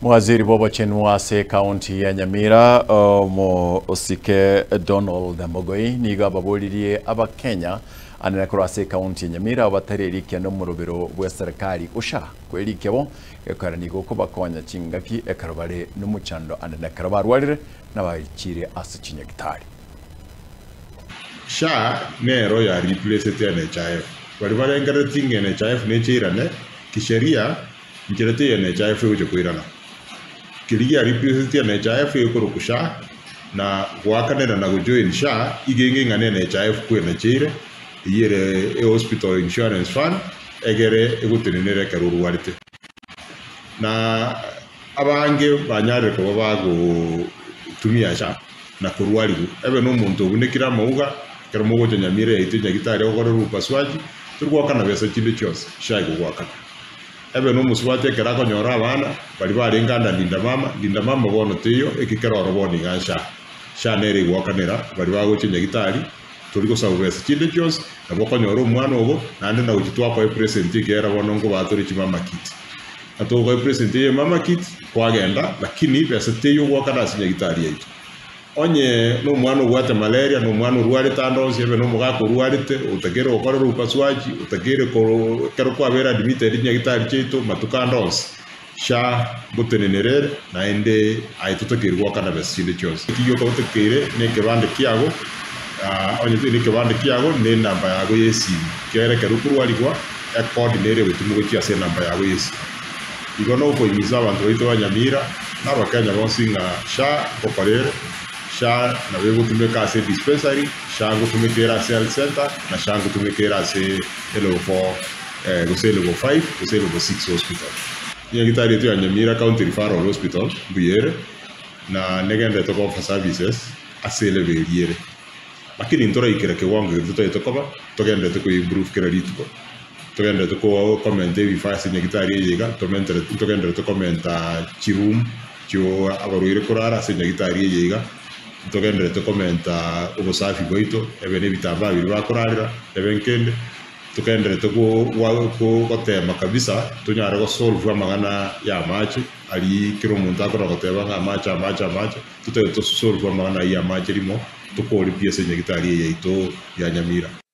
Mwaziri Bobo Chenwase kaunti ya Nyamira mo osike Donald Mogoi niga babolirie abakenya anene kurase kaunti ya Nyamira bataririkia no murubiro bwa serikali usha kwirikebo ekaranigo ko bakonya chingaki ekarabare n'umuchando anene karabarwarire n'abakire asikinya gitari sha nero ya replace the NHIF bari barengara tinge NHIF ne chirane kisheria njirete NHIF uje kuirana kiriya replace the NHIF yokoro kusha na gwakanena na kujoin sha igenge ngane NHIF kwena chire yere hospital insurance fund egere egutenenere karuru warite na abange banyare ko bago tumia sha na kurwarigu ebe no muntu ubunekira mauga karamo goje Nyamira yitinya gitari okore rupaswaji turwa kana besa kinde cyose sha igwakana ebe no muswate kera ko nyora abana bari barenganda ndinda mama bono tiyo ekikera oroboni gansha sha nere igwakanira bari bagoje gitari turiko sabubesa kinde cyose naboko nyora umwana obo nande na ugitwa kwa president gera bono ngo batori kimama kit atoko president ye mama kit kwagenda lakini besa tiyo gwakana sinya gitari yito onye no mwana ugwate malaria no mwana urware tandozi ebe no mugako urwarite utegere okora rupaswaji utegere ko kero kwabera admitted nyagitari cheito matukandozi sha gutenenerere na ende aitutekirwa kana besinde cyose kiyo ko utekere ne kebande kiago onye ne kebande kiago ne namba yago yesi kere kero kurwarigwa e coordinate wetumugo cyase namba yago yesi igono ko imiza abantu bito banyamira n'abakanya bonsinga sha koparere sha na wewe tumeka se dispensary sha gutumekera health center na sha gutumekera se level 4 level 5 level 6 hospital ya gitari tu ya Nyamira County Referral Hospital buyere na negende to for services ase level yere lakini ntora ikere ke wangu to koba to gende to improve credit ko to gende to ko comment vi fase nyagitari yega to gende to commenta chirum cho abaruire kurara se nyagitari yega tugende to commenta ubusafi bwito ebene bitamba biri bakorarira ebenkende tugende to ko tema kabisa tunyara go solve amagana ya machi ali kiro muntu akora goteba nga macha tutete to solve amagana ya machi limo to ko lipiese nyagitari yeito ya Nyamira.